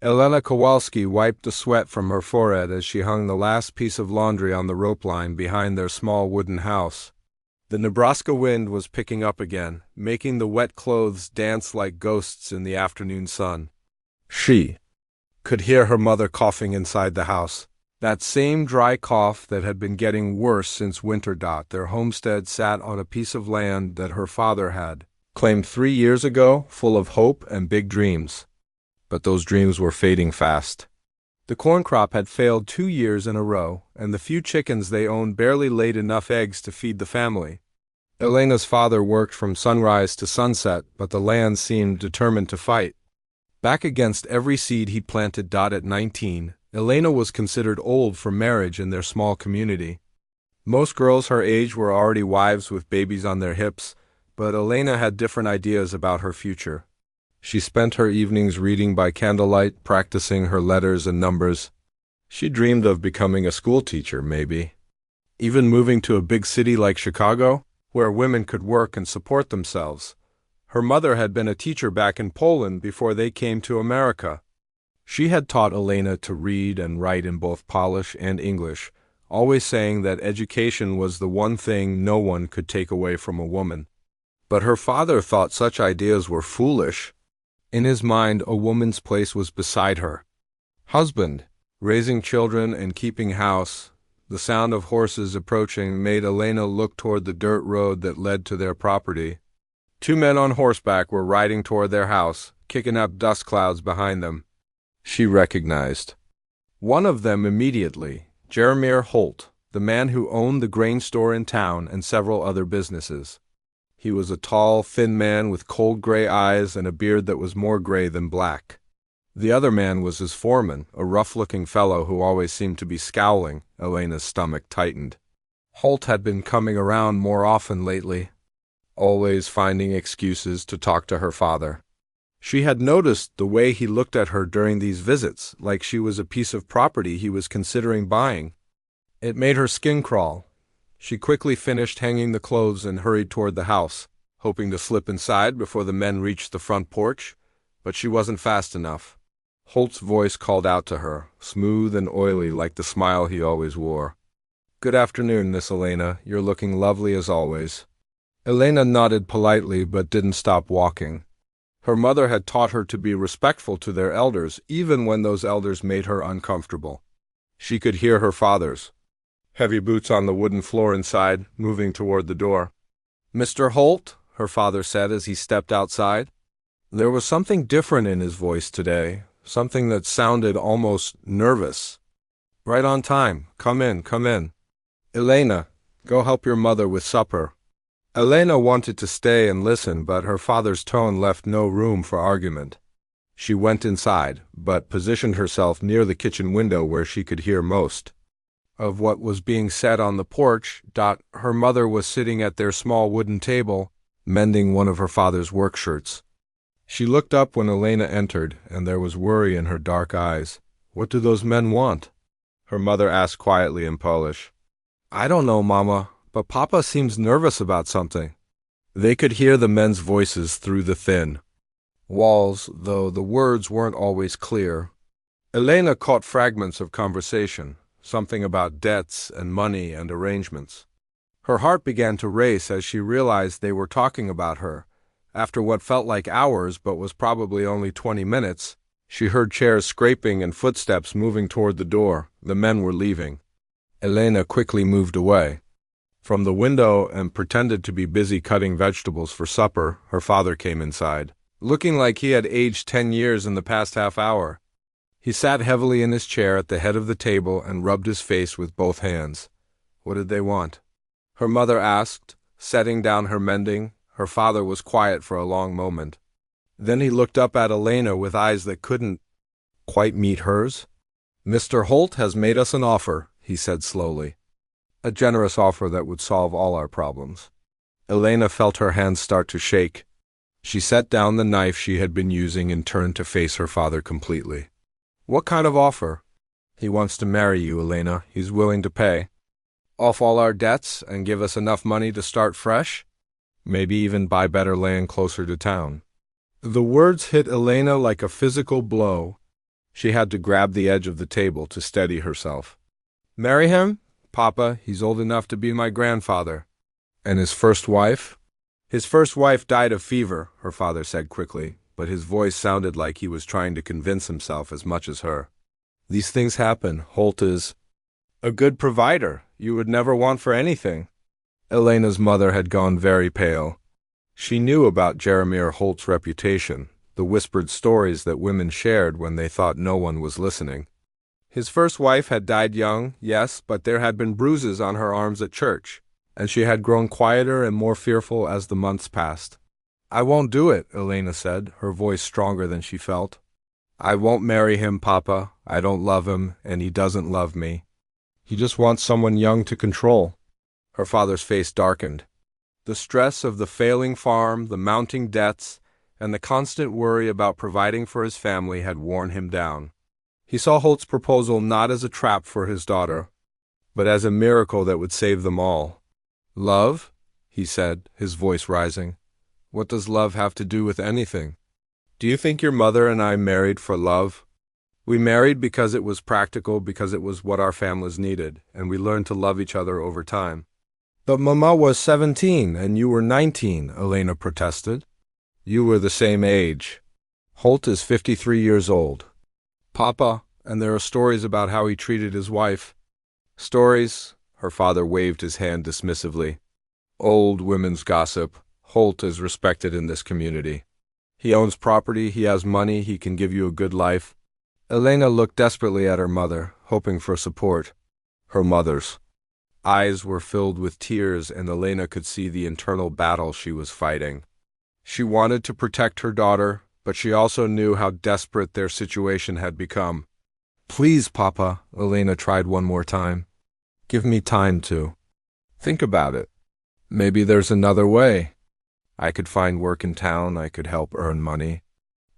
Elena Kowalski wiped the sweat from her forehead as she hung the last piece of laundry on the rope line behind their small wooden house. The Nebraska wind was picking up again, making the wet clothes dance like ghosts in the afternoon sun. She could hear her mother coughing inside the house. That same dry cough that had been getting worse since winter. Their homestead sat on a piece of land that her father had claimed 3 years ago, full of hope and big dreams. But those dreams were fading fast. The corn crop had failed 2 years in a row, and the few chickens they owned barely laid enough eggs to feed the family. Elena's father worked from sunrise to sunset, but the land seemed determined to fight. Back against every seed he'd planted. At 19, Elena was considered old for marriage in their small community. Most girls her age were already wives with babies on their hips, but Elena had different ideas about her future. She spent her evenings reading by candlelight, practicing her letters and numbers. She dreamed of becoming a school teacher, maybe. Even moving to a big city like Chicago, where women could work and support themselves. Her mother had been a teacher back in Poland before they came to America. She had taught Elena to read and write in both Polish and English, always saying that education was the one thing no one could take away from a woman. But her father thought such ideas were foolish. In his mind, a woman's place was beside her. Husband, raising children and keeping house. The sound of horses approaching made Elena look toward the dirt road that led to their property. 2 men on horseback were riding toward their house, kicking up dust clouds behind them. She recognized one of them immediately, Jeremiah Holt, the man who owned the grain store in town and several other businesses. He was a tall, thin man with cold gray eyes and a beard that was more gray than black. The other man was his foreman, a rough-looking fellow who always seemed to be scowling. Elena's stomach tightened. Holt had been coming around more often lately, always finding excuses to talk to her father. She had noticed the way he looked at her during these visits, like she was a piece of property he was considering buying. It made her skin crawl. She quickly finished hanging the clothes and hurried toward the house, hoping to slip inside before the men reached the front porch, but she wasn't fast enough. Holt's voice called out to her, smooth and oily like the smile he always wore. "Good afternoon, Miss Elena. You're looking lovely as always." Elena nodded politely but didn't stop walking. Her mother had taught her to be respectful to their elders, even when those elders made her uncomfortable. She could hear her father's heavy boots on the wooden floor inside, moving toward the door. "Mr. Holt," her father said as he stepped outside. There was something different in his voice today, something that sounded almost nervous. "Right on time. Come in, come in. Elena, go help your mother with supper." Elena wanted to stay and listen, but her father's tone left no room for argument. She went inside, but positioned herself near the kitchen window where she could hear most of what was being said on the porch. Her mother was sitting at their small wooden table, mending one of her father's work shirts. She looked up when Elena entered, and there was worry in her dark eyes. "What do those men want?" her mother asked quietly in Polish. "I don't know, Mama, but Papa seems nervous about something." They could hear the men's voices through the thin walls, though the words weren't always clear. Elena caught fragments of conversation, something about debts and money and arrangements. Her heart began to race as she realized they were talking about her. After what felt like hours but was probably only 20 minutes, she heard chairs scraping and footsteps moving toward the door. The men were leaving. Elena quickly moved away from the window and pretended to be busy cutting vegetables for supper. Her father came inside, looking like he had aged 10 years in the past half hour. He sat heavily in his chair at the head of the table and rubbed his face with both hands. "What did they want?" her mother asked, setting down her mending. Her father was quiet for a long moment. Then he looked up at Elena with eyes that couldn't quite meet hers. "Mr. Holt has made us an offer," he said slowly. "A generous offer that would solve all our problems." Elena felt her hands start to shake. She set down the knife she had been using and turned to face her father completely. "What kind of offer?" "He wants to marry you, Elena. He's willing to pay off all our debts and give us enough money to start fresh. Maybe even buy better land closer to town." The words hit Elena like a physical blow. She had to grab the edge of the table to steady herself. "Marry him? Papa, he's old enough to be my grandfather." "And his first wife?" "His first wife died of fever," her father said quickly, but his voice sounded like he was trying to convince himself as much as her. "These things happen. Holt is a good provider. You would never want for anything." Elena's mother had gone very pale. She knew about Jeremiah Holt's reputation, the whispered stories that women shared when they thought no one was listening. His first wife had died young, yes, but there had been bruises on her arms at church, and she had grown quieter and more fearful as the months passed. "I won't do it," Elena said, her voice stronger than she felt. "I won't marry him, Papa. I don't love him, and he doesn't love me. He just wants someone young to control." Her father's face darkened. The stress of the failing farm, the mounting debts, and the constant worry about providing for his family had worn him down. He saw Holt's proposal not as a trap for his daughter, but as a miracle that would save them all. "Love?" he said, his voice rising. "What does love have to do with anything? Do you think your mother and I married for love? We married because it was practical, because it was what our families needed, and we learned to love each other over time." "But Mama was 17 and you were 19, Elena protested. "You were the same age. Holt is 53 years old. Papa, and there are stories about how he treated his wife." "Stories?" Her father waved his hand dismissively. "Old women's gossip. Holt is respected in this community. He owns property, he has money, he can give you a good life." Elena looked desperately at her mother, hoping for support. Her mother's eyes were filled with tears, and Elena could see the internal battle she was fighting. She wanted to protect her daughter, but she also knew how desperate their situation had become. "Please, Papa," Elena tried one more time. "Give me time to think about it. Maybe there's another way. I could find work in town, I could help earn money."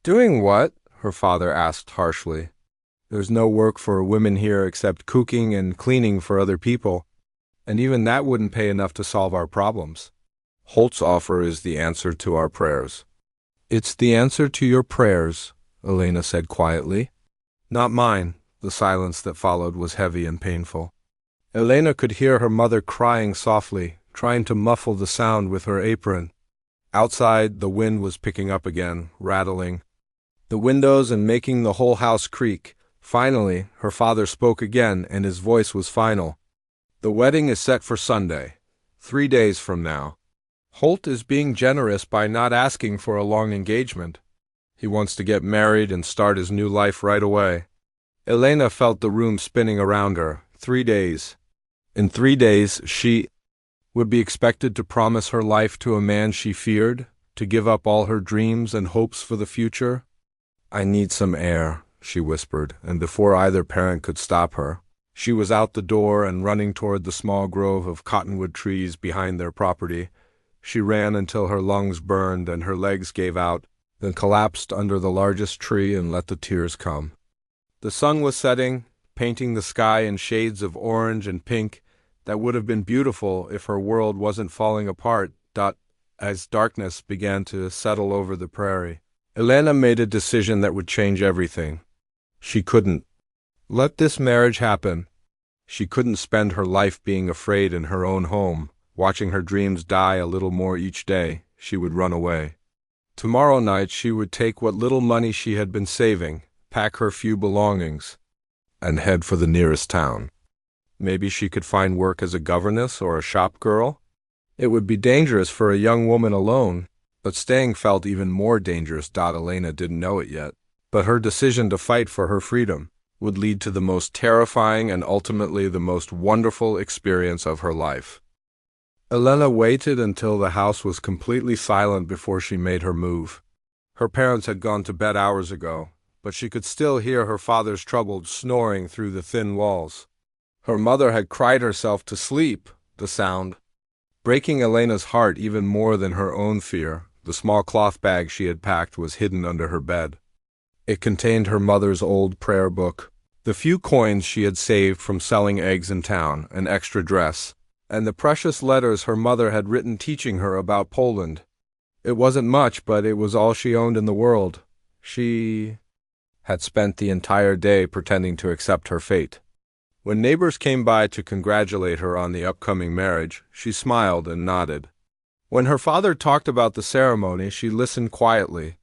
"Doing what?" her father asked harshly. "There's no work for women here except cooking and cleaning for other people, and even that wouldn't pay enough to solve our problems. Holt's offer is the answer to our prayers." "It's the answer to your prayers," Elena said quietly. "Not mine." The silence that followed was heavy and painful. Elena could hear her mother crying softly, trying to muffle the sound with her apron. Outside, the wind was picking up again, rattling the windows and making the whole house creak. Finally, her father spoke again, and his voice was final. "The wedding is set for Sunday, 3 days from now. Holt is being generous by not asking for a long engagement. He wants to get married and start his new life right away." Elena felt the room spinning around her. 3 days. In 3 days, she would be expected to promise her life to a man she feared, to give up all her dreams and hopes for the future. "I need some air," she whispered, and before either parent could stop her, she was out the door and running toward the small grove of cottonwood trees behind their property. She ran until her lungs burned and her legs gave out, then collapsed under the largest tree and let the tears come. The sun was setting, painting the sky in shades of orange and pink that would have been beautiful if her world wasn't falling apart. As darkness began to settle over the prairie, Elena made a decision that would change everything. She couldn't let this marriage happen. She couldn't spend her life being afraid in her own home, watching her dreams die a little more each day. She would run away. Tomorrow night she would take what little money she had been saving, pack her few belongings, and head for the nearest town. Maybe she could find work as a governess or a shop girl. It would be dangerous for a young woman alone, but staying felt even more dangerous. Elena didn't know it yet, but her decision to fight for her freedom would lead to the most terrifying and ultimately the most wonderful experience of her life. Elena waited until the house was completely silent before she made her move. Her parents had gone to bed hours ago, but she could still hear her father's troubled snoring through the thin walls. Her mother had cried herself to sleep, the sound breaking Elena's heart even more than her own fear. The small cloth bag she had packed was hidden under her bed. It contained her mother's old prayer book, the few coins she had saved from selling eggs in town, an extra dress, and the precious letters her mother had written teaching her about Poland. It wasn't much, but it was all she owned in the world. had spent the entire day pretending to accept her fate. When neighbors came by to congratulate her on the upcoming marriage, she smiled and nodded. When her father talked about the ceremony, she listened quietly.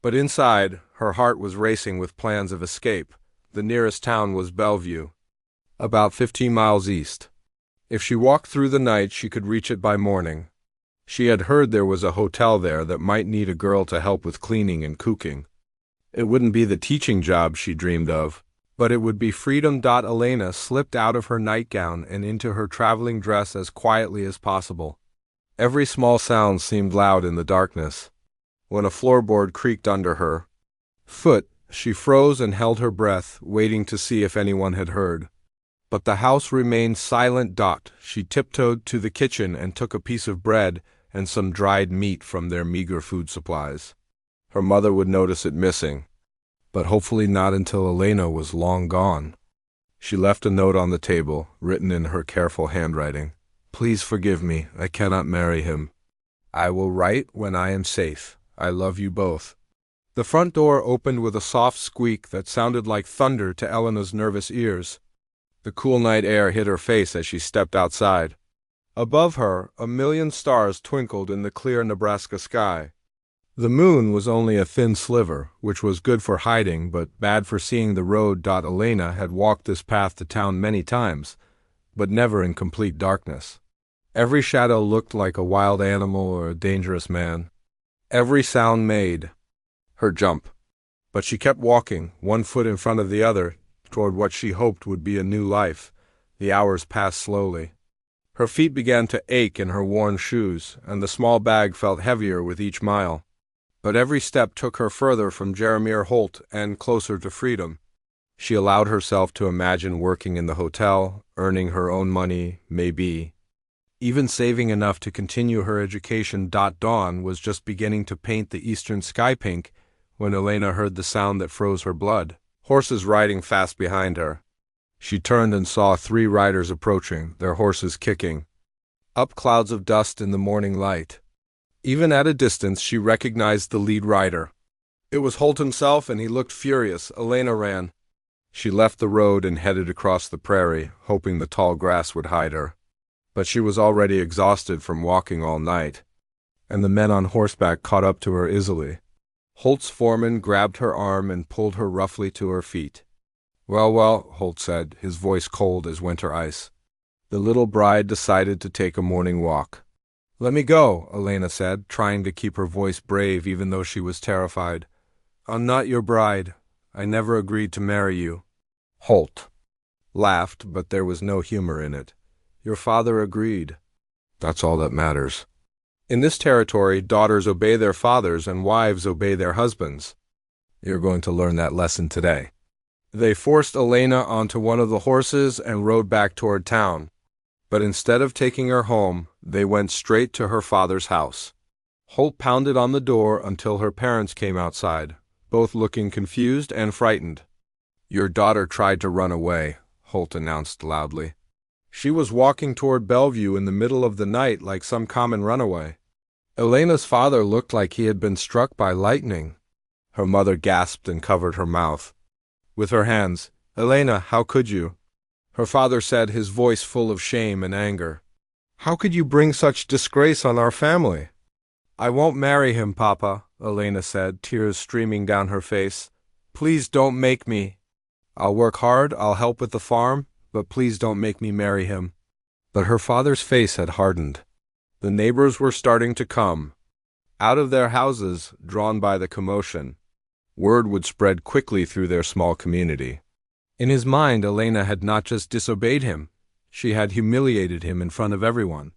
But inside, her heart was racing with plans of escape. The nearest town was Bellevue, about 15 miles east. If she walked through the night, she could reach it by morning. She had heard there was a hotel there that might need a girl to help with cleaning and cooking. It wouldn't be the teaching job she dreamed of, but it would be freedom. Elena slipped out of her nightgown and into her traveling dress as quietly as possible. Every small sound seemed loud in the darkness. When a floorboard creaked under her foot, she froze and held her breath, waiting to see if anyone had heard. But the house remained silent. She tiptoed to the kitchen and took a piece of bread and some dried meat from their meager food supplies. Her mother would notice it missing, but hopefully not until Elena was long gone. She left a note on the table, written in her careful handwriting. "Please forgive me, I cannot marry him. I will write when I am safe. I love you both." The front door opened with a soft squeak that sounded like thunder to Elena's nervous ears. The cool night air hit her face as she stepped outside. Above her, a million stars twinkled in the clear Nebraska sky. The moon was only a thin sliver, which was good for hiding but bad for seeing the road. Elena had walked this path to town many times, but never in complete darkness. Every shadow looked like a wild animal or a dangerous man. Every sound made her jump. But she kept walking, one foot in front of the other, toward what she hoped would be a new life. The hours passed slowly. Her feet began to ache in her worn shoes, and the small bag felt heavier with each mile. But every step took her further from Jeremiah Holt and closer to freedom. She allowed herself to imagine working in the hotel, earning her own money, maybe even saving enough to continue her education. Dawn was just beginning to paint the eastern sky pink when Elena heard the sound that froze her blood. Horses riding fast behind her. She turned and saw 3 riders approaching, their horses kicking up clouds of dust in the morning light. Even at a distance, she recognized the lead rider. It was Holt himself, and he looked furious. Elena ran. She left the road and headed across the prairie, hoping the tall grass would hide her. But she was already exhausted from walking all night, and the men on horseback caught up to her easily. Holt's foreman grabbed her arm and pulled her roughly to her feet. Well, Holt said, his voice cold as winter ice. The little bride decided to take a morning walk. "Let me go," Elena said, trying to keep her voice brave even though she was terrified. "I'm not your bride. I never agreed to marry you." Holt laughed, but there was no humor in it. "Your father agreed. That's all that matters. In this territory, daughters obey their fathers and wives obey their husbands. You're going to learn that lesson today." They forced Elena onto one of the horses and rode back toward town. But instead of taking her home, they went straight to her father's house. Holt pounded on the door until her parents came outside, both looking confused and frightened. "Your daughter tried to run away," Holt announced loudly. "She was walking toward Bellevue in the middle of the night like some common runaway." Elena's father looked like he had been struck by lightning. Her mother gasped and covered her mouth with her hands. "Elena, how could you?" Her father said, his voice full of shame and anger. "How could you bring such disgrace on our family?" "I won't marry him, Papa," Elena said, tears streaming down her face. "Please don't make me. I'll work hard, I'll help with the farm, but please don't make me marry him." But her father's face had hardened. The neighbors were starting to come. Out of their houses, drawn by the commotion, word would spread quickly through their small community. In his mind, Elena had not just disobeyed him, she had humiliated him in front of everyone.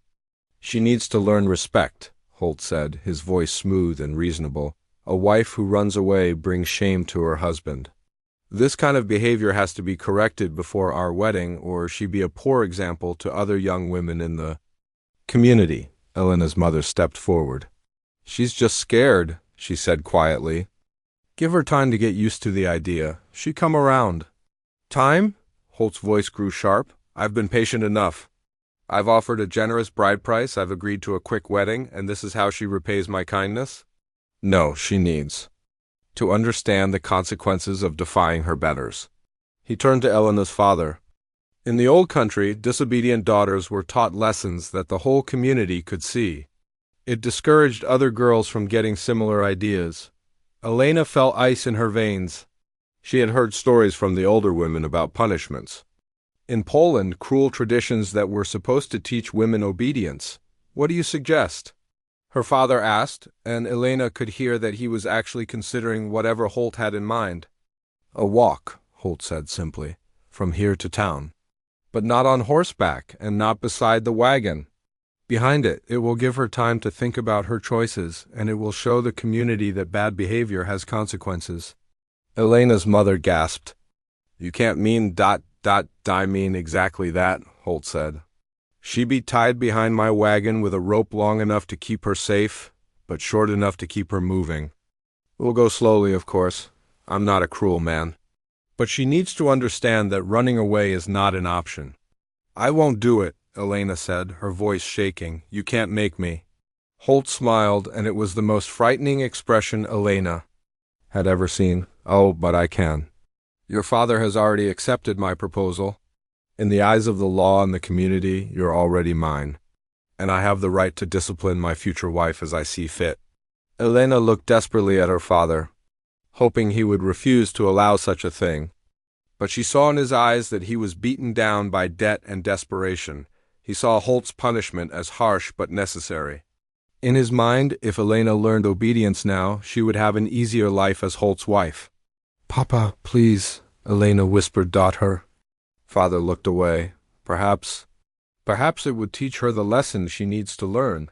"She needs to learn respect," Holt said, his voice smooth and reasonable. "A wife who runs away brings shame to her husband. This kind of behavior has to be corrected before our wedding, or she be a poor example to other young women in the community." Elena's mother stepped forward. "She's just scared," she said quietly. "Give her time to get used to the idea. She come around." "Time?" Holt's voice grew sharp. "I've been patient enough. I've offered a generous bride price, I've agreed to a quick wedding, and this is how she repays my kindness?" "No, she needs to understand the consequences of defying her betters. He turned to Elena's father. In the old country, disobedient daughters were taught lessons that the whole community could see. It discouraged other girls from getting similar ideas. Elena felt ice in her veins. She had heard stories from the older women about punishments. In Poland, cruel traditions that were supposed to teach women obedience. What do you suggest? Her father asked, and Elena could hear that he was actually considering whatever Holt had in mind. A walk, Holt said simply, from here to town. But not on horseback, and not beside the wagon. Behind it, it will give her time to think about her choices, and it will show the community that bad behavior has consequences. Elena's mother gasped. You can't mean ... I mean exactly that, Holt said. She be tied behind my wagon with a rope long enough to keep her safe, but short enough to keep her moving. We'll go slowly, of course. I'm not a cruel man. But she needs to understand that running away is not an option. I won't do it, Elena said, her voice shaking. You can't make me. Holt smiled, and it was the most frightening expression Elena had ever seen. Oh, but I can. Your father has already accepted my proposal. In the eyes of the law and the community, you're already mine. And I have the right to discipline my future wife as I see fit. Elena looked desperately at her father, hoping he would refuse to allow such a thing. But she saw in his eyes that he was beaten down by debt and desperation. He saw Holt's punishment as harsh but necessary. In his mind, if Elena learned obedience now, she would have an easier life as Holt's wife. Papa, please, Elena whispered her. Father looked away. Perhaps it would teach her the lesson she needs to learn.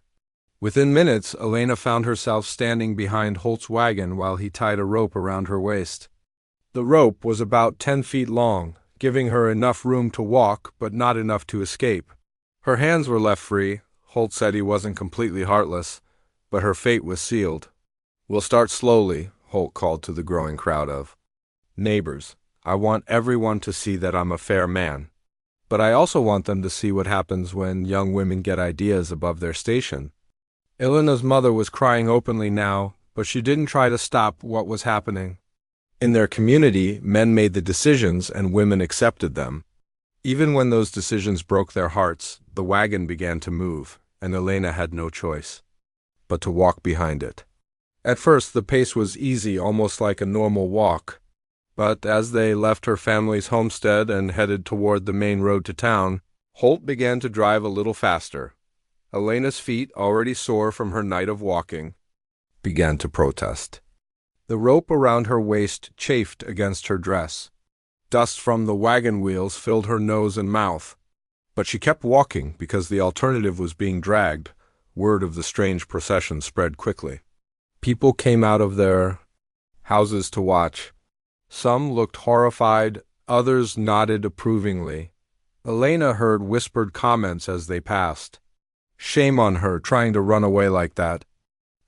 Within minutes, Elena found herself standing behind Holt's wagon while he tied a rope around her waist. The rope was about 10 feet long, giving her enough room to walk, but not enough to escape. Her hands were left free. Holt said he wasn't completely heartless, but her fate was sealed. We'll start slowly, Holt called to the growing crowd of neighbors. I want everyone to see that I'm a fair man. But I also want them to see what happens when young women get ideas above their station. Elena's mother was crying openly now, but she didn't try to stop what was happening. In their community, men made the decisions and women accepted them. Even when those decisions broke their hearts, the wagon began to move, and Elena had no choice but to walk behind it. At first, the pace was easy, almost like a normal walk. But as they left her family's homestead and headed toward the main road to town, Holt began to drive a little faster. Elena's feet, already sore from her night of walking, began to protest. The rope around her waist chafed against her dress. Dust from the wagon wheels filled her nose and mouth. But she kept walking because the alternative was being dragged. Word of the strange procession spread quickly. People came out of their houses to watch. Some looked horrified, others nodded approvingly. Elena heard whispered comments as they passed. Shame on her, trying to run away like that.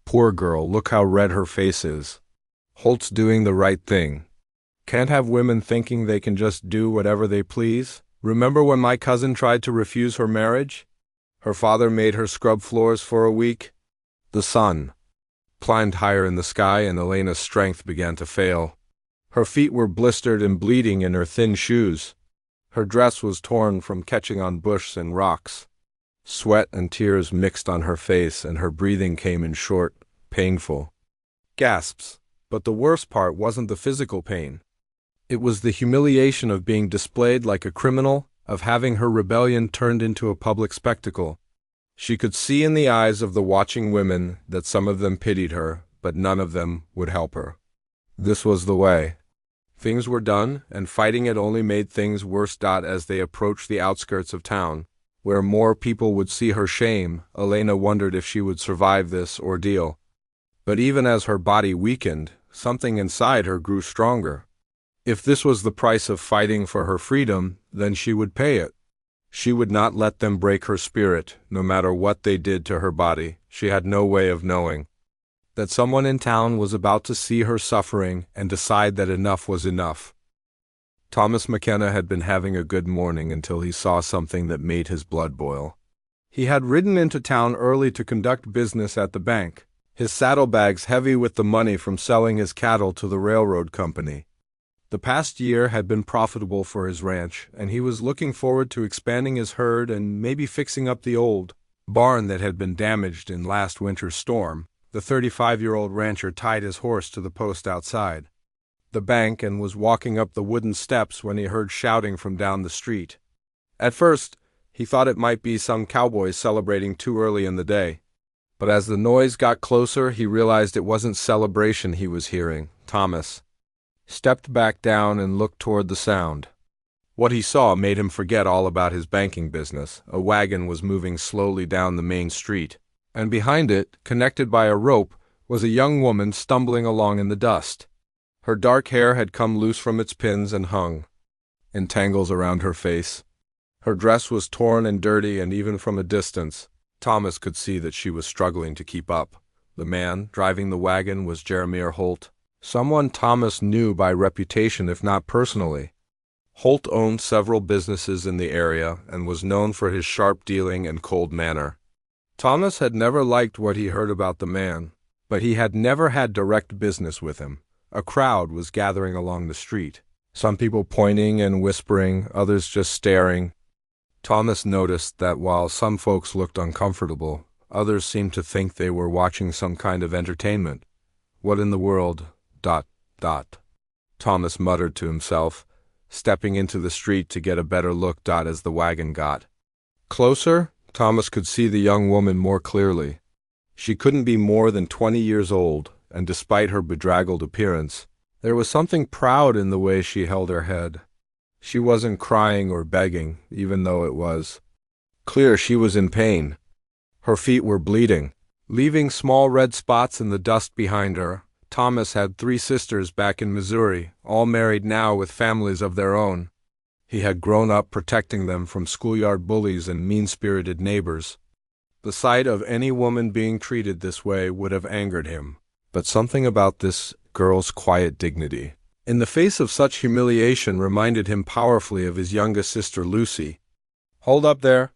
Poor girl, look how red her face is. Holt's doing the right thing. Can't have women thinking they can just do whatever they please. Remember when my cousin tried to refuse her marriage? Her father made her scrub floors for a week. The sun climbed higher in the sky, and Elena's strength began to fail. Her feet were blistered and bleeding in her thin shoes. Her dress was torn from catching on bushes and rocks. Sweat and tears mixed on her face, and her breathing came in short, painful gasps. But the worst part wasn't the physical pain. It was the humiliation of being displayed like a criminal, of having her rebellion turned into a public spectacle. She could see in the eyes of the watching women that some of them pitied her, but none of them would help her. This was the way. Things were done, and fighting it only made things worse. As they approached the outskirts of town, where more people would see her shame, Elena wondered if she would survive this ordeal. But even as her body weakened, something inside her grew stronger. If this was the price of fighting for her freedom, then she would pay it. She would not let them break her spirit, no matter what they did to her body. She had no way of knowing that someone in town was about to see her suffering and decide that enough was enough. Thomas McKenna had been having a good morning until he saw something that made his blood boil. He had ridden into town early to conduct business at the bank. his saddlebags heavy with the money from selling his cattle to the railroad company. The past year had been profitable for his ranch, and he was looking forward to expanding his herd and maybe fixing up the old barn that had been damaged in last winter's storm. The 35-year-old rancher tied his horse to the post outside the bank and was walking up the wooden steps when he heard shouting from down the street. At first, he thought it might be some cowboys celebrating too early in the day. But as the noise got closer, he realized it wasn't celebration he was hearing. Thomas stepped back down and looked toward the sound. What he saw made him forget all about his banking business. A wagon was moving slowly down the main street, and behind it, connected by a rope, was a young woman stumbling along in the dust. Her dark hair had come loose from its pins and hung in tangles around her face. Her dress was torn and dirty, and even from a distance, Thomas could see that she was struggling to keep up. The man driving the wagon was Jeremiah Holt, someone Thomas knew by reputation if not personally. Holt owned several businesses in the area and was known for his sharp dealing and cold manner. Thomas had never liked what he heard about the man, but he had never had direct business with him. A crowd was gathering along the street, some people pointing and whispering, others just staring. Thomas noticed that while some folks looked uncomfortable, others seemed to think they were watching some kind of entertainment. What in the world, ... Thomas muttered to himself, stepping into the street to get a better look, ... as the wagon got closer, Thomas could see the young woman more clearly. She couldn't be more than 20 years old, and despite her bedraggled appearance, there was something proud in the way she held her head. She wasn't crying or begging, even though it was clear she was in pain. Her feet were bleeding, leaving small red spots in the dust behind her. Thomas had 3 sisters back in Missouri, all married now with families of their own. He had grown up protecting them from schoolyard bullies and mean-spirited neighbors. The sight of any woman being treated this way would have angered him, but something about this girl's quiet dignity, in the face of such humiliation, reminded him powerfully of his youngest sister Lucy. "Hold up there,"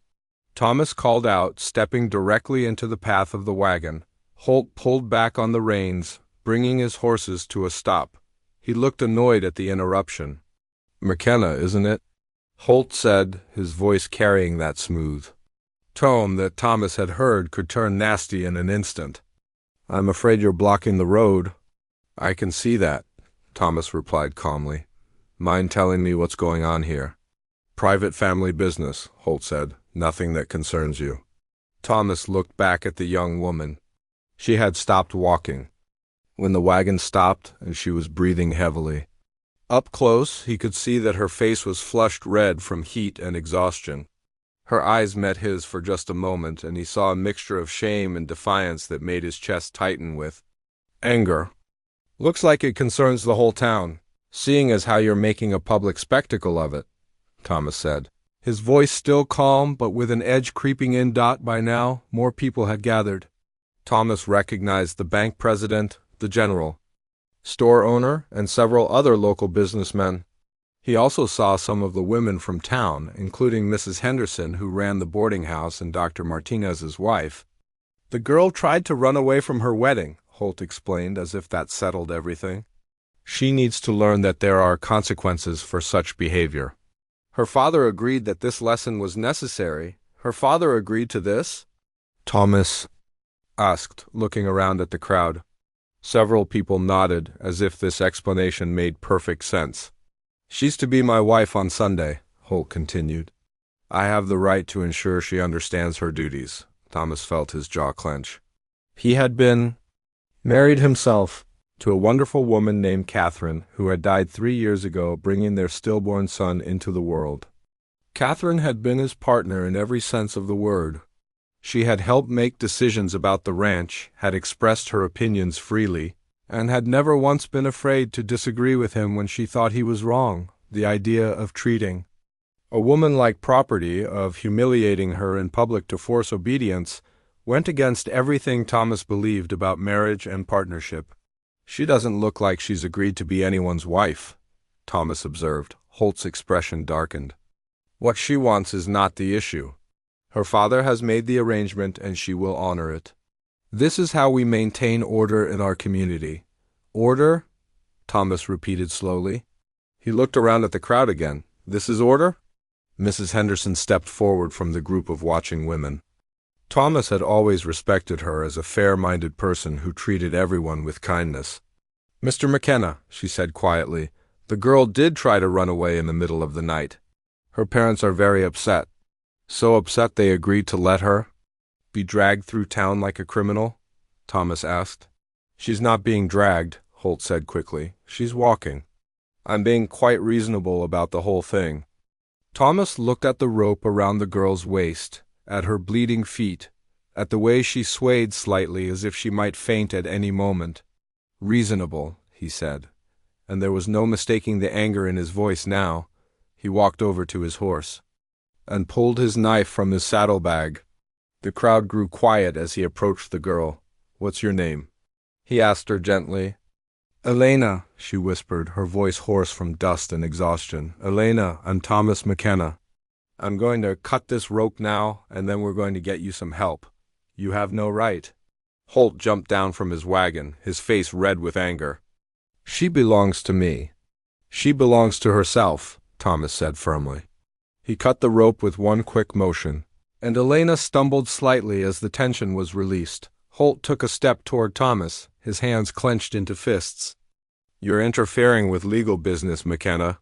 Thomas called out, stepping directly into the path of the wagon. Holt pulled back on the reins, bringing his horses to a stop. He looked annoyed at the interruption. "McKenna, isn't it?" Holt said, his voice carrying that smooth tone that Thomas had heard could turn nasty in an instant. "I'm afraid you're blocking the road." "I can see that," Thomas replied calmly. "Mind telling me what's going on here?" "Private family business," Holt said. "Nothing that concerns you." Thomas looked back at the young woman. She had stopped walking when the wagon stopped, and she was breathing heavily. Up close, he could see that her face was flushed red from heat and exhaustion. Her eyes met his for just a moment, and he saw a mixture of shame and defiance that made his chest tighten with anger. "Looks like it concerns the whole town, seeing as how you're making a public spectacle of it," Thomas said, his voice still calm but with an edge creeping in. By now, more people had gathered. Thomas recognized the bank president, the general, store owner, and several other local businessmen. He also saw some of the women from town, including Mrs. Henderson, who ran the boarding house, and Dr. Martinez's wife. "The girl tried to run away from her wedding," Holt explained, as if that settled everything. "She needs to learn that there are consequences for such behavior." Her father agreed that this lesson was necessary. Her father agreed to this? Thomas asked, looking around at the crowd. Several people nodded, as if this explanation made perfect sense. "She's to be my wife on Sunday," Holt continued. "I have the right to ensure she understands her duties." Thomas felt his jaw clench. He had been married himself to a wonderful woman named Catherine, who had died 3 years ago, bringing their stillborn son into the world. Catherine had been his partner in every sense of the word. She had helped make decisions about the ranch, had expressed her opinions freely, and had never once been afraid to disagree with him when she thought he was wrong. The idea of treating a woman like property, of humiliating her in public to force obedience, went against everything Thomas believed about marriage and partnership. "She doesn't look like she's agreed to be anyone's wife," Thomas observed. Holt's expression darkened. "What she wants is not the issue. Her father has made the arrangement, and she will honor it." This is how we maintain order in our community. Order? Thomas repeated slowly. He looked around at the crowd again. This is order? Mrs. Henderson stepped forward from the group of watching women. Thomas had always respected her as a fair-minded person who treated everyone with kindness. Mr. McKenna, she said quietly, the girl did try to run away in the middle of the night. Her parents are very upset. So upset they agreed to let her be dragged through town like a criminal? Thomas asked. She's not being dragged, Holt said quickly. She's walking. I'm being quite reasonable about the whole thing. Thomas looked at the rope around the girl's waist, at her bleeding feet, at the way she swayed slightly as if she might faint at any moment. Reasonable, he said, and there was no mistaking the anger in his voice now. He walked over to his horse and pulled his knife from his saddlebag. The crowd grew quiet as he approached the girl. What's your name? He asked her gently. Elena, she whispered, her voice hoarse from dust and exhaustion. Elena, I'm Thomas McKenna. I'm going to cut this rope now, and then we're going to get you some help. You have no right. Holt jumped down from his wagon, his face red with anger. She belongs to me. She belongs to herself, Thomas said firmly. He cut the rope with one quick motion, and Elena stumbled slightly as the tension was released. Holt took a step toward Thomas, his hands clenched into fists. You're interfering with legal business, McKenna.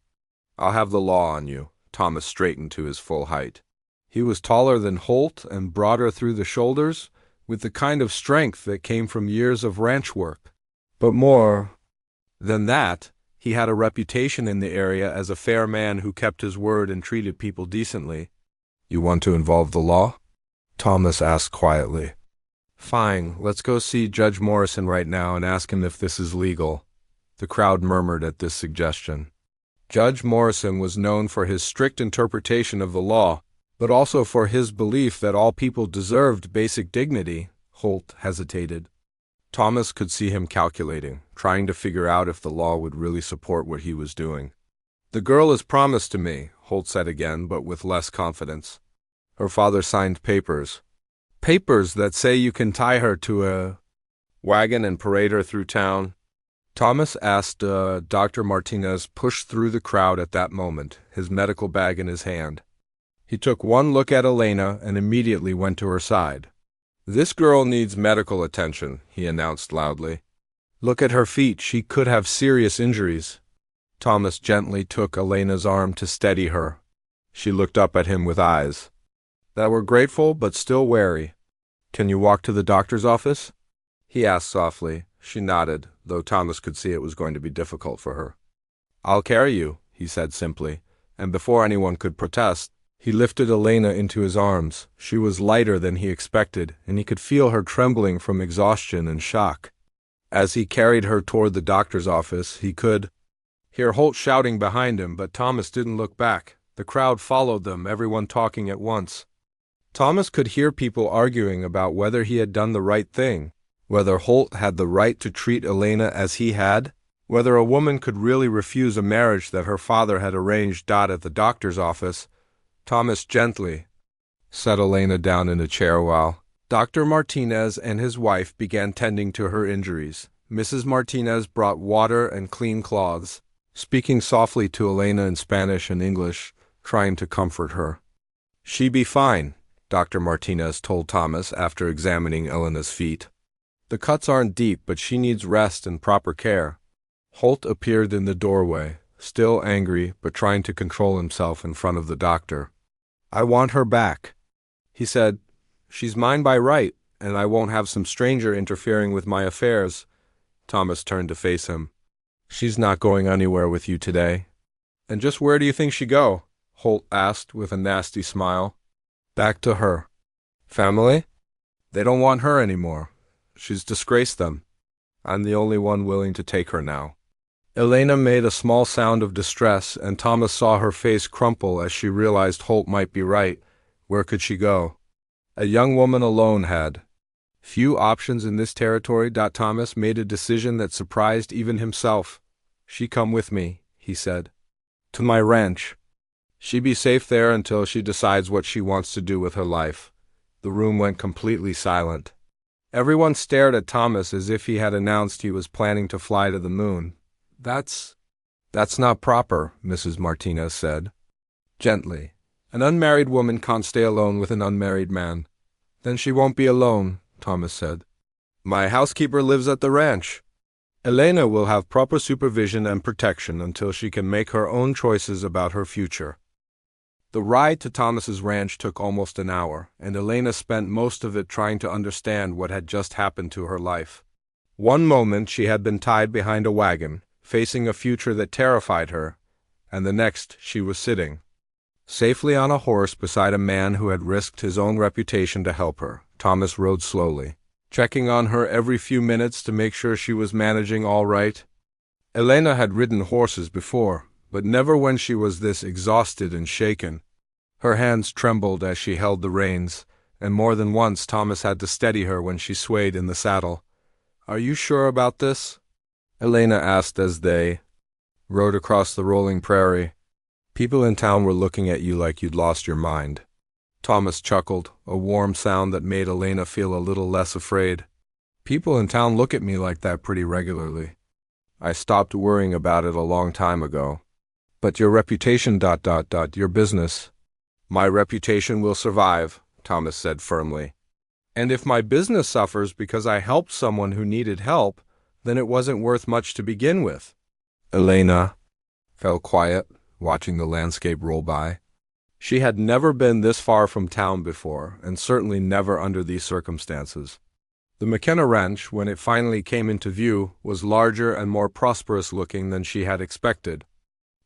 I'll have the law on you. Thomas straightened to his full height. He was taller than Holt and broader through the shoulders, with the kind of strength that came from years of ranch work. But more than that, he had a reputation in the area as a fair man who kept his word and treated people decently. You want to involve the law? Thomas asked quietly. Fine, let's go see Judge Morrison right now and ask him if this is legal. The crowd murmured at this suggestion. Judge Morrison was known for his strict interpretation of the law, but also for his belief that all people deserved basic dignity. Holt hesitated. Thomas could see him calculating, trying to figure out if the law would really support what he was doing. The girl is promised to me, Holt said again, but with less confidence. Her father signed papers. Papers that say you can tie her to a wagon and parade her through town. Thomas asked Dr. Martinez pushed through the crowd at that moment, his medical bag in his hand. He took one look at Elena and immediately went to her side. This girl needs medical attention, he announced loudly. Look at her feet, she could have serious injuries. Thomas gently took Elena's arm to steady her. She looked up at him with eyes that were grateful but still wary. Can you walk to the doctor's office? He asked softly. She nodded, though Thomas could see it was going to be difficult for her. I'll carry you, he said simply, and before anyone could protest, he lifted Elena into his arms. She was lighter than he expected, and he could feel her trembling from exhaustion and shock. As he carried her toward the doctor's office, he could hear Holt shouting behind him, but Thomas didn't look back. The crowd followed them, everyone talking at once. Thomas could hear people arguing about whether he had done the right thing, whether Holt had the right to treat Elena as he had, whether a woman could really refuse a marriage that her father had arranged. At the doctor's office, Thomas gently set Elena down in a chair while Dr. Martinez and his wife began tending to her injuries. Mrs. Martinez brought water and clean cloths, speaking softly to Elena in Spanish and English, trying to comfort her. She be fine, Dr. Martinez told Thomas after examining Elena's feet. The cuts aren't deep, but she needs rest and proper care. Holt appeared in the doorway, still angry but trying to control himself in front of the doctor. I want her back, he said. She's mine by right, and I won't have some stranger interfering with my affairs. Thomas turned to face him. She's not going anywhere with you today. And just where do you think she'd go? Holt asked with a nasty smile. Back to her family? They don't want her anymore. She's disgraced them. I'm the only one willing to take her now. Elena made a small sound of distress, and Thomas saw her face crumple as she realized Holt might be right. Where could she go? A young woman alone had few options in this territory. Thomas made a decision that surprised even himself. She come with me, he said. To my ranch. She be safe there until she decides what she wants to do with her life. The room went completely silent. Everyone stared at Thomas as if he had announced he was planning to fly to the moon. That's not proper," Mrs. Martinez said, gently. "An unmarried woman can't stay alone with an unmarried man." "Then she won't be alone," Thomas said. "My housekeeper lives at the ranch. Elena will have proper supervision and protection until she can make her own choices about her future." The ride to Thomas's ranch took almost an hour, and Elena spent most of it trying to understand what had just happened to her life. One moment she had been tied behind a wagon, facing a future that terrified her, and the next she was sitting safely on a horse beside a man who had risked his own reputation to help her. Thomas rode slowly, checking on her every few minutes to make sure she was managing all right. Elena had ridden horses before, but never when she was this exhausted and shaken. Her hands trembled as she held the reins, and more than once Thomas had to steady her when she swayed in the saddle. "Are you sure about this?" Elena asked as they rode across the rolling prairie. "People in town were looking at you like you'd lost your mind." Thomas chuckled, a warm sound that made Elena feel a little less afraid. "People in town look at me like that pretty regularly. I stopped worrying about it a long time ago. But your reputation, your business." "My reputation will survive," Thomas said firmly. "And if my business suffers because I helped someone who needed help, then it wasn't worth much to begin with." Elena fell quiet, watching the landscape roll by. She had never been this far from town before, and certainly never under these circumstances. The McKenna Ranch, when it finally came into view, was larger and more prosperous looking than she had expected.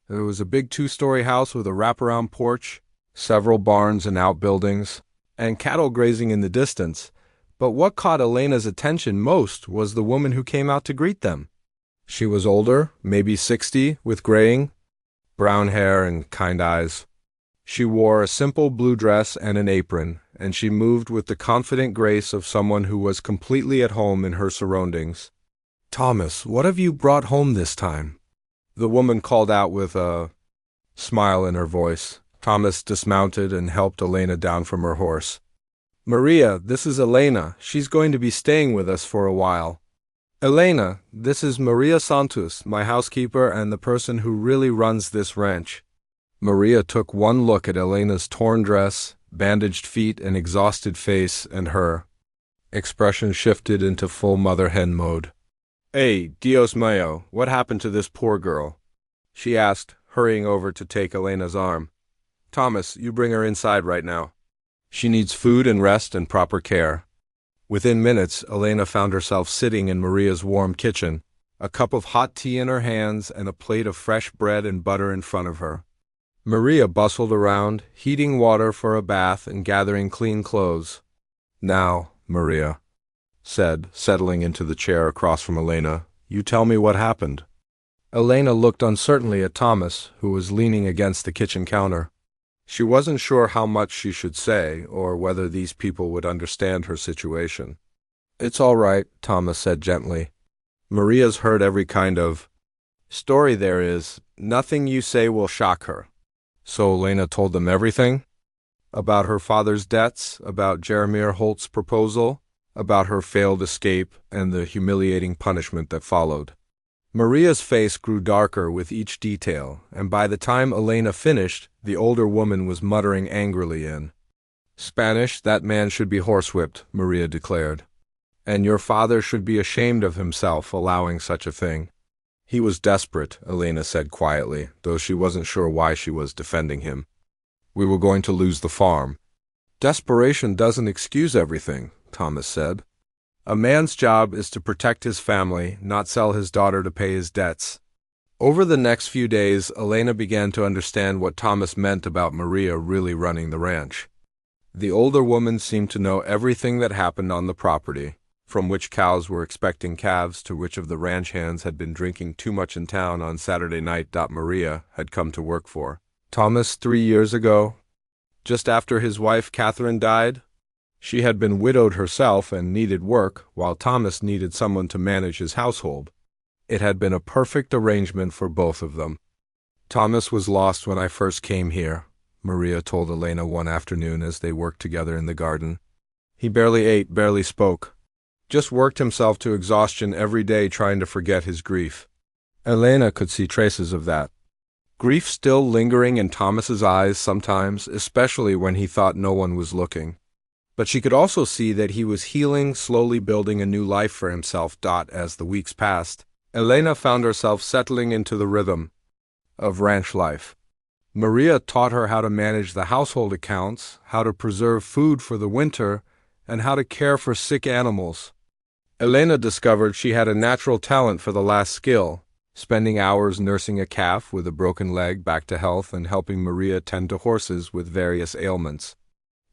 There was a big 2-story house with a wraparound porch, several barns and outbuildings, and cattle grazing in the distance. But what caught Elena's attention most was the woman who came out to greet them. She was older, maybe 60, with graying brown hair and kind eyes. She wore a simple blue dress and an apron, and she moved with the confident grace of someone who was completely at home in her surroundings. "Thomas, what have you brought home this time?" the woman called out with a smile in her voice. Thomas dismounted and helped Elena down from her horse. "Maria, this is Elena. She's going to be staying with us for a while." "Elena, this is Maria Santos, my housekeeper and the person who really runs this ranch." Maria took one look at Elena's torn dress, bandaged feet, and exhausted face, and her expression shifted into full mother-hen mode. "Hey, Dios mío, what happened to this poor girl?" she asked, hurrying over to take Elena's arm. "Thomas, you bring her inside right now. She needs food and rest and proper care." Within minutes, Elena found herself sitting in Maria's warm kitchen, a cup of hot tea in her hands and a plate of fresh bread and butter in front of her. Maria bustled around, heating water for a bath and gathering clean clothes. "Now, Maria," said, settling into the chair across from Elena, "you tell me what happened." Elena looked uncertainly at Thomas, who was leaning against the kitchen counter. She wasn't sure how much she should say, or whether these people would understand her situation. "It's all right," Thomas said gently. "Maria's heard every kind of story there is. Nothing you say will shock her." So Elena told them everything? About her father's debts, about Jeremiah Holt's proposal, about her failed escape, and the humiliating punishment that followed. Maria's face grew darker with each detail, and by the time Elena finished, the older woman was muttering angrily in Spanish, "That man should be horsewhipped," Maria declared. "And your father should be ashamed of himself allowing such a thing." "He was desperate," Elena said quietly, though she wasn't sure why she was defending him. "We were going to lose the farm." "Desperation doesn't excuse everything," Thomas said. "A man's job is to protect his family, not sell his daughter to pay his debts." Over the next few days, Elena began to understand what Thomas meant about Maria really running the ranch. The older woman seemed to know everything that happened on the property, from which cows were expecting calves to which of the ranch hands had been drinking too much in town on Saturday night. Maria had come to work for Thomas 3 years ago, just after his wife Catherine died. She had been widowed herself and needed work, while Thomas needed someone to manage his household. It had been a perfect arrangement for both of them. "Thomas was lost when I first came here," Maria told Elena one afternoon as they worked together in the garden. "He barely ate, barely spoke. just worked himself to exhaustion every day trying to forget his grief. Elena could see traces of that. Grief still lingering in Thomas's eyes sometimes, especially when he thought no one was looking. But she could also see that he was healing, slowly building a new life for himself. As the weeks passed, Elena found herself settling into the rhythm of ranch life. Maria taught her how to manage the household accounts, how to preserve food for the winter, and how to care for sick animals. Elena discovered she had a natural talent for the last skill, spending hours nursing a calf with a broken leg back to health and helping Maria tend to horses with various ailments.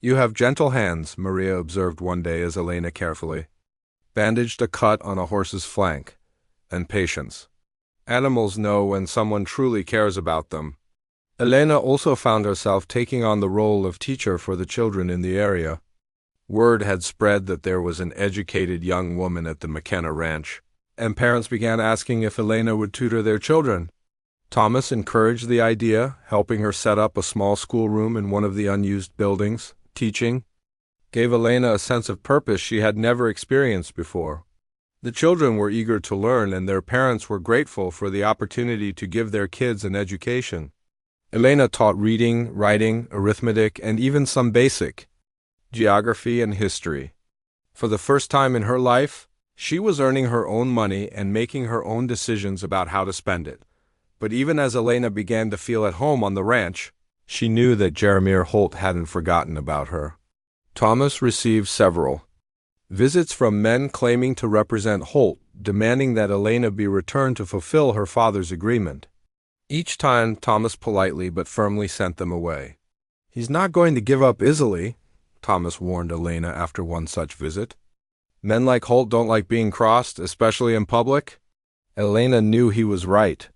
"You have gentle hands," Maria observed one day as Elena carefully bandaged a cut on a horse's flank, "and patience. Animals know when someone truly cares about them." Elena also found herself taking on the role of teacher for the children in the area. Word had spread that there was an educated young woman at the McKenna Ranch, and parents began asking if Elena would tutor their children. Thomas encouraged the idea, helping her set up a small schoolroom in one of the unused buildings. Teaching gave Elena a sense of purpose she had never experienced before. The children were eager to learn, and their parents were grateful for the opportunity to give their kids an education. Elena taught reading, writing, arithmetic, and even some basic geography and history. For the first time in her life, she was earning her own money and making her own decisions about how to spend it. But even as Elena began to feel at home on the ranch, she knew that Jeremiah Holt hadn't forgotten about her. Thomas received several visits from men claiming to represent Holt, demanding that Elena be returned to fulfill her father's agreement. Each time, Thomas politely but firmly sent them away. "He's not going to give up easily," Thomas warned Elena after one such visit. "Men like Holt don't like being crossed, especially in public." Elena knew he was right.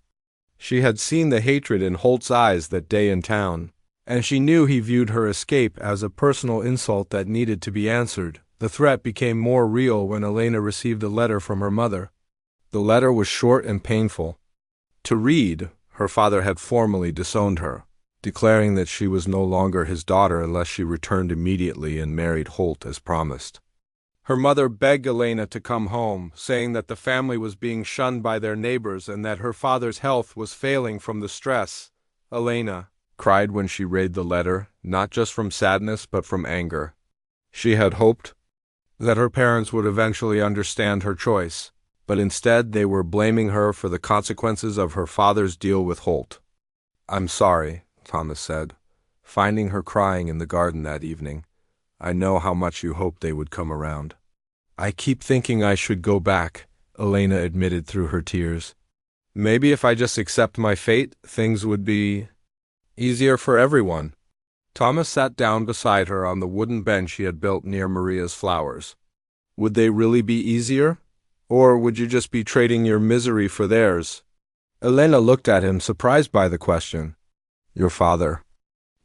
She had seen the hatred in Holt's eyes that day in town, and she knew he viewed her escape as a personal insult that needed to be answered. The threat became more real when Elena received a letter from her mother. The letter was short and painful to read. Her father had formally disowned her, declaring that she was no longer his daughter unless she returned immediately and married Holt as promised. Her mother begged Elena to come home, saying that the family was being shunned by their neighbors and that her father's health was failing from the stress. Elena cried when she read the letter, not just from sadness but from anger. She had hoped that her parents would eventually understand her choice, but instead they were blaming her for the consequences of her father's deal with Holt. "I'm sorry," Thomas said, finding her crying in the garden that evening. "I know how much you hoped they would come around." "I keep thinking I should go back," Elena admitted through her tears. "Maybe if I just accept my fate, things would be easier for everyone." Thomas sat down beside her on the wooden bench he had built near Maria's flowers. "Would they really be easier? Or would you just be trading your misery for theirs?" Elena looked at him, surprised by the question. "Your father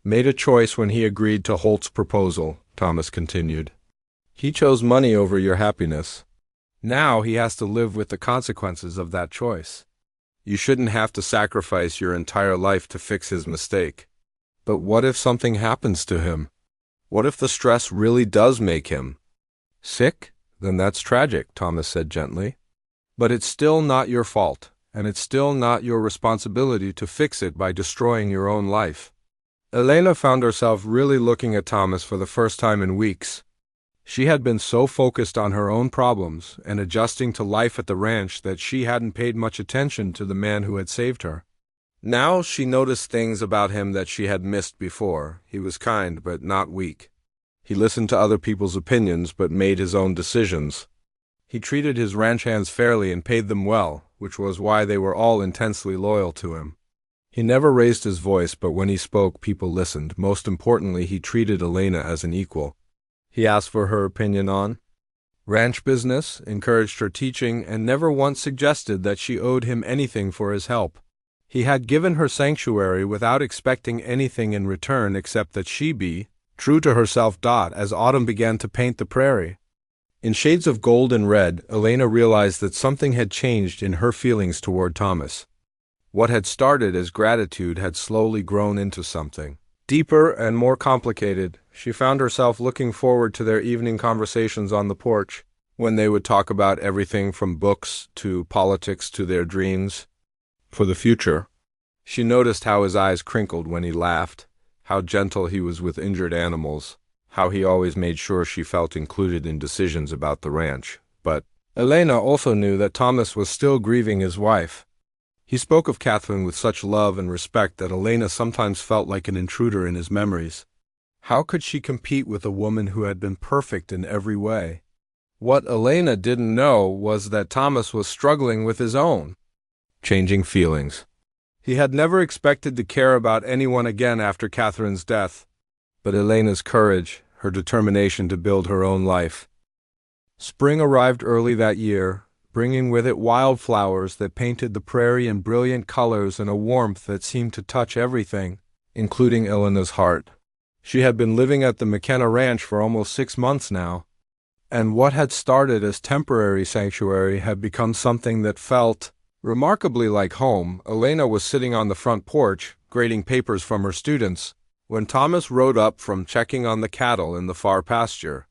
made a choice when he agreed to Holt's proposal," Thomas continued. "He chose money over your happiness. Now he has to live with the consequences of that choice. You shouldn't have to sacrifice your entire life to fix his mistake. But what if something happens to him? What if the stress really does make him sick? Then that's tragic," Thomas said gently. "But it's still not your fault, and it's still not your responsibility to fix it by destroying your own life." Elena found herself really looking at Thomas for the first time in weeks. She had been so focused on her own problems and adjusting to life at the ranch that she hadn't paid much attention to the man who had saved her. Now she noticed things about him that she had missed before. He was kind but not weak. He listened to other people's opinions but made his own decisions. He treated his ranch hands fairly and paid them well, which was why they were all intensely loyal to him. He never raised his voice, but when he spoke, people listened. Most importantly, he treated Elena as an equal. He asked for her opinion on ranch business, encouraged her teaching, and never once suggested that she owed him anything for his help. He had given her sanctuary without expecting anything in return except that she be true to herself. As autumn began to paint the prairie in shades of gold and red, Elena realized that something had changed in her feelings toward Thomas. What had started as gratitude had slowly grown into something deeper and more complicated. She found herself looking forward to their evening conversations on the porch. when they would talk about everything from books to politics to their dreams for the future. She noticed how his eyes crinkled when he laughed, how gentle he was with injured animals, how he always made sure she felt included in decisions about the ranch. But Elena also knew that Thomas was still grieving his wife. He spoke of Catherine with such love and respect that Elena sometimes felt like an intruder in his memories. How could she compete with a woman who had been perfect in every way? What Elena didn't know was that Thomas was struggling with his own changing feelings. He had never expected to care about anyone again after Catherine's death, but Elena's courage, her determination to build her own life. Spring arrived early that year, bringing with it wildflowers that painted the prairie in brilliant colors and a warmth that seemed to touch everything, including Elena's heart. She had been living at the McKenna Ranch for almost 6 months now, and what had started as temporary sanctuary had become something that felt remarkably like home. Elena was sitting on the front porch, grading papers from her students, when Thomas rode up from checking on the cattle in the far pasture.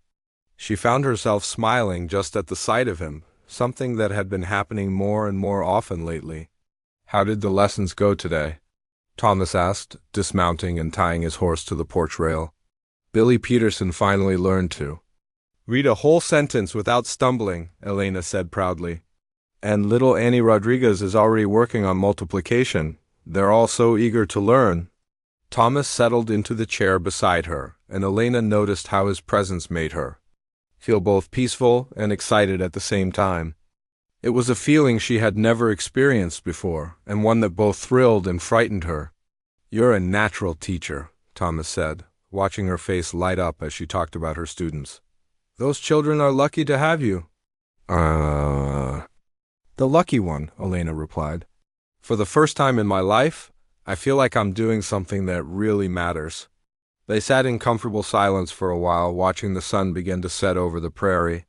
She found herself smiling just at the sight of him, something that had been happening more and more often lately. "How did the lessons go today?" Thomas asked, dismounting and tying his horse to the porch rail. "Billy Peterson finally learned to read a whole sentence without stumbling," Elena said proudly. "And little Annie Rodriguez is already working on multiplication. They're all so eager to learn." Thomas settled into the chair beside her, and Elena noticed how his presence made her feel both peaceful and excited at the same time. It was a feeling she had never experienced before, and one that both thrilled and frightened her. "You're a natural teacher," Thomas said, watching her face light up as she talked about her students. "Those children are lucky to have you." The lucky one," Elena replied. "For the first time in my life, I feel like I'm doing something that really matters." They sat in comfortable silence for a while, watching the sun begin to set over the prairie.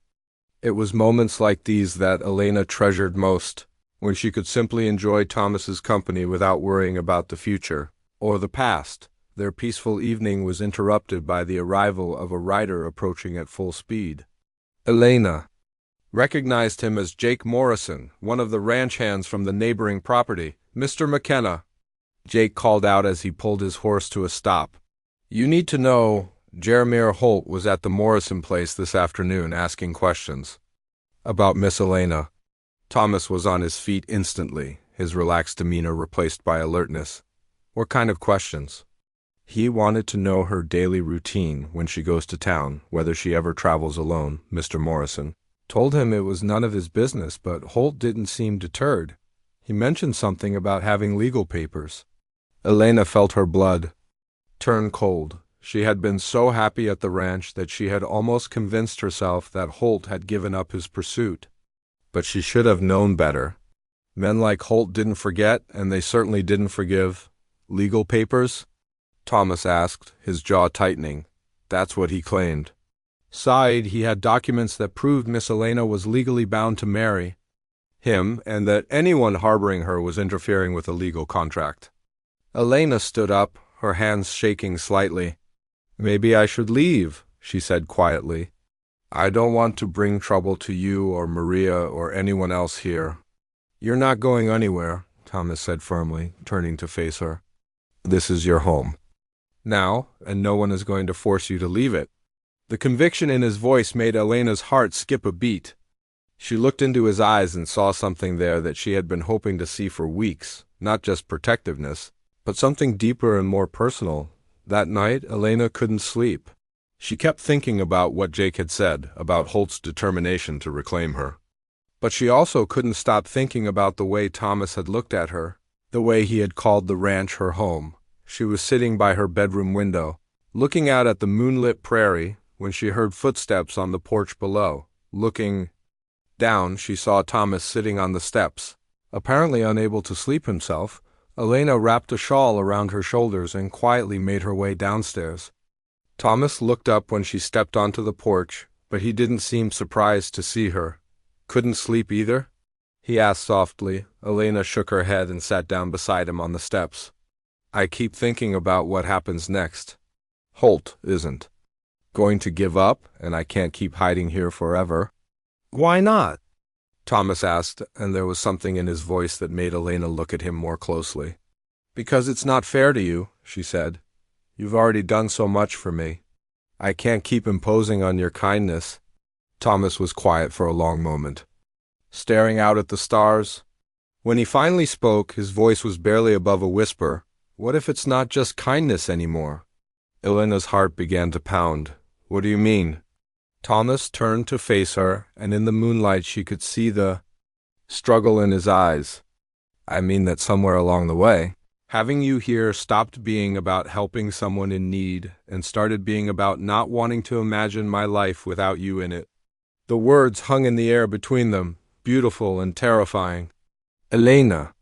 It was moments like these that Elena treasured most, when she could simply enjoy Thomas's company without worrying about the future or the past. Their peaceful evening was interrupted by the arrival of a rider approaching at full speed. Elena recognized him as Jake Morrison, one of the ranch hands from the neighboring property. "Mr. McKenna," Jake called out as he pulled his horse to a stop. "You need to know Jeremiah Holt was at the Morrison place this afternoon asking questions about Miss Elena." Thomas was on his feet instantly, his relaxed demeanor replaced by alertness. "What kind of questions?" "He wanted to know her daily routine when she goes to town, whether she ever travels alone," Mr. Morrison told him. It was none of his business, but Holt didn't seem deterred. He mentioned something about having legal papers. Elena felt her blood turn cold. She had been so happy at the ranch that she had almost convinced herself that Holt had given up his pursuit. But she should have known better. Men like Holt didn't forget, and they certainly didn't forgive. "Legal papers?" Thomas asked, his jaw tightening. That's what he claimed. Sighed, he had documents that proved Miss Elena was legally bound to marry him, and that anyone harboring her was interfering with a legal contract. Elena stood up, her hands shaking slightly. "Maybe I should leave," she said quietly. "I don't want to bring trouble to you or Maria or anyone else here." "You're not going anywhere," Thomas said firmly, turning to face her. "This is your home now, and no one is going to force you to leave it." The conviction in his voice made Elena's heart skip a beat. She looked into his eyes and saw something there that she had been hoping to see for weeks, not just protectiveness, but something deeper and more personal. That night, Elena couldn't sleep. She kept thinking about what Jake had said, about Holt's determination to reclaim her. But she also couldn't stop thinking about the way Thomas had looked at her, the way he had called the ranch her home. She was sitting by her bedroom window, looking out at the moonlit prairie, when she heard footsteps on the porch below. Looking down, she saw Thomas sitting on the steps. Apparently unable to sleep himself, Elena wrapped a shawl around her shoulders and quietly made her way downstairs. Thomas looked up when she stepped onto the porch, but he didn't seem surprised to see her. "Couldn't sleep either?" he asked softly. Elena shook her head and sat down beside him on the steps. "I keep thinking about what happens next. Holt isn't going to give up, and I can't keep hiding here forever." Why not? Thomas asked, and there was something in his voice that made Elena look at him more closely. Because it's not fair to you, she said. You've already done so much for me. I can't keep imposing on your kindness. Thomas was quiet for a long moment, staring out at the stars. When he finally spoke, his voice was barely above a whisper. What if it's not just kindness anymore? Elena's heart began to pound. What do you mean? Thomas turned to face her, and in the moonlight she could see the struggle in his eyes. I mean that somewhere along the way, having you here stopped being about helping someone in need and started being about not wanting to imagine my life without you in it. The words hung in the air between them, beautiful and terrifying. Elena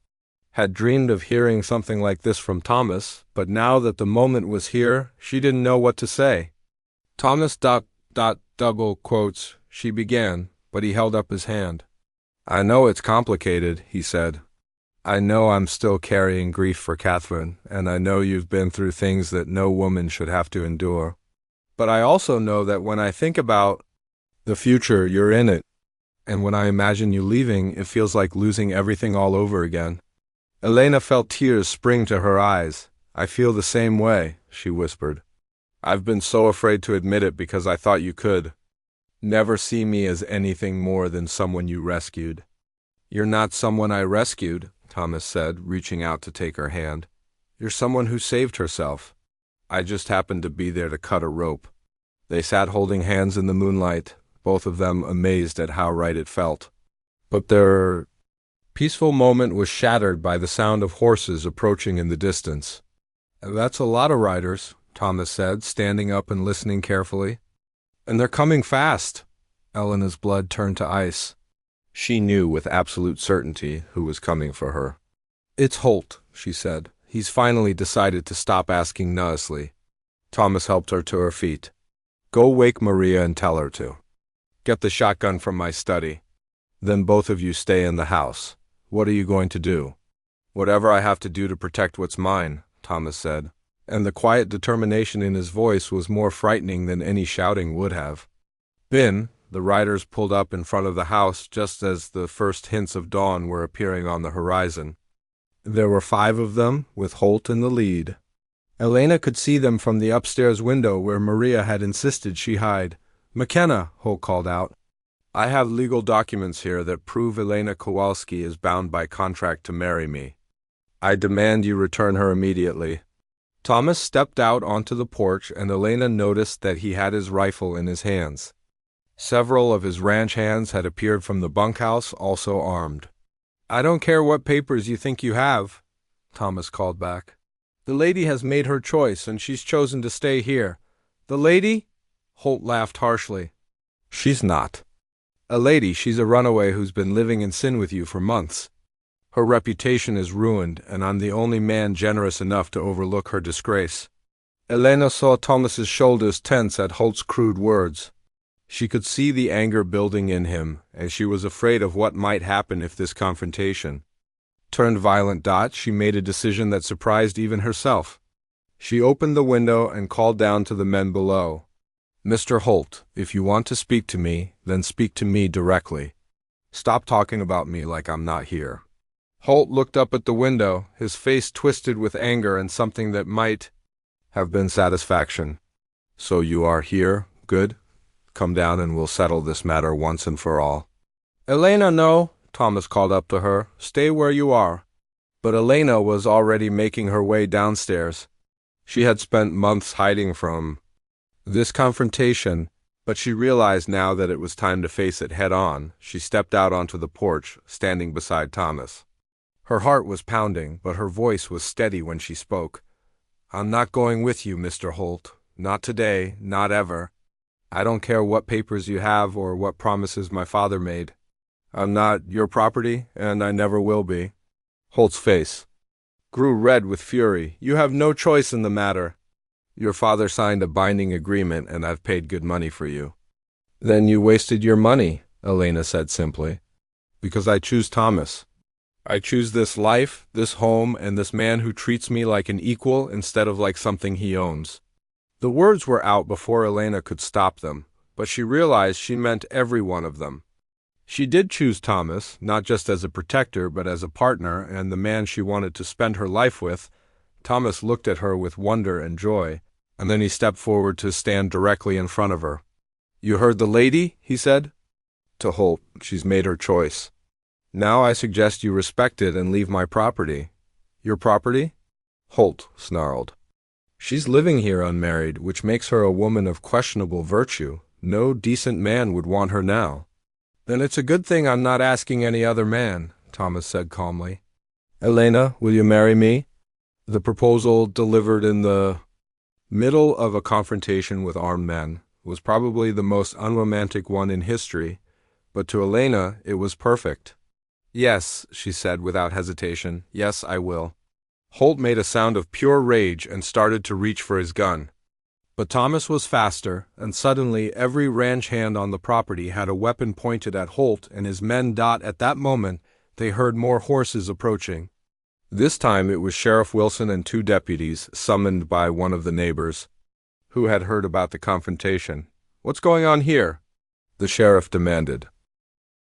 had dreamed of hearing something like this from Thomas, but now that the moment was here, she didn't know what to say. Thomas ... double quotes, she began, but he held up his hand. I know it's complicated, he said. I know I'm still carrying grief for Catherine, and I know you've been through things that no woman should have to endure. But I also know that when I think about the future, you're in it. And when I imagine you leaving, it feels like losing everything all over again. Elena felt tears spring to her eyes. I feel the same way, she whispered. I've been so afraid to admit it because I thought you could never see me as anything more than someone you rescued. You're not someone I rescued, Thomas said, reaching out to take her hand. You're someone who saved herself. I just happened to be there to cut a rope. They sat holding hands in the moonlight, both of them amazed at how right it felt. But their peaceful moment was shattered by the sound of horses approaching in the distance. That's a lot of riders, Thomas said, standing up and listening carefully. And they're coming fast. Elena's blood turned to ice. She knew with absolute certainty who was coming for her. It's Holt, she said. He's finally decided to stop asking nicely. Thomas helped her to her feet. Go wake Maria and tell her to. Get the shotgun from my study. Then both of you stay in the house. What are you going to do? Whatever I have to do to protect what's mine, Thomas said, and the quiet determination in his voice was more frightening than any shouting would have. Then, the riders pulled up in front of the house just as the first hints of dawn were appearing on the horizon. There were 5 of them, with Holt in the lead. Elena could see them from the upstairs window where Maria had insisted she hide. McKenna, Holt called out. I have legal documents here that prove Elena Kowalski is bound by contract to marry me. I demand you return her immediately. Thomas stepped out onto the porch, and Elena noticed that he had his rifle in his hands. Several of his ranch hands had appeared from the bunkhouse, also armed. I don't care what papers you think you have, Thomas called back. The lady has made her choice, and she's chosen to stay here. The lady? Holt laughed harshly. She's not. A lady, she's a runaway who's been living in sin with you for months. Her reputation is ruined, and I'm the only man generous enough to overlook her disgrace. Elena saw Thomas's shoulders tense at Holt's crude words. She could see the anger building in him, and she was afraid of what might happen if this confrontation turned violent. She made a decision that surprised even herself. She opened the window and called down to the men below. Mr. Holt, if you want to speak to me, then speak to me directly. Stop talking about me like I'm not here. Holt looked up at the window, his face twisted with anger and something that might have been satisfaction. So you are here? Good. Come down and we'll settle this matter once and for all. Elena, no, Thomas called up to her. Stay where you are. But Elena was already making her way downstairs. She had spent months hiding from this confrontation, but she realized now that it was time to face it head on. She stepped out onto the porch, standing beside Thomas. Her heart was pounding, but her voice was steady when she spoke. I'm not going with you, Mr. Holt. Not today, not ever. I don't care what papers you have or what promises my father made. I'm not your property, and I never will be. Holt's face grew red with fury. You have no choice in the matter. Your father signed a binding agreement, and I've paid good money for you. Then you wasted your money, Elena said simply. Because I choose Thomas. I choose this life, this home, and this man who treats me like an equal instead of like something he owns. The words were out before Elena could stop them, but she realized she meant every one of them. She did choose Thomas, not just as a protector but as a partner and the man she wanted to spend her life with. Thomas looked at her with wonder and joy, and then he stepped forward to stand directly in front of her. "You heard the lady?" he said. To Holt, "She's made her choice. Now I suggest you respect it and leave my property." "Your property?" Holt snarled. "She's living here unmarried, which makes her a woman of questionable virtue. No decent man would want her now." "Then it's a good thing I'm not asking any other man," Thomas said calmly. "Elena, will you marry me?" The proposal, delivered in the middle of a confrontation with armed men, was probably the most unromantic one in history, but to Elena it was perfect. "Yes," she said without hesitation. "Yes, I will." Holt made a sound of pure rage and started to reach for his gun. But Thomas was faster, and suddenly every ranch hand on the property had a weapon pointed at Holt and his men. At that moment, they heard more horses approaching. This time it was Sheriff Wilson and 2 deputies, summoned by one of the neighbors, who had heard about the confrontation. "What's going on here?" the sheriff demanded.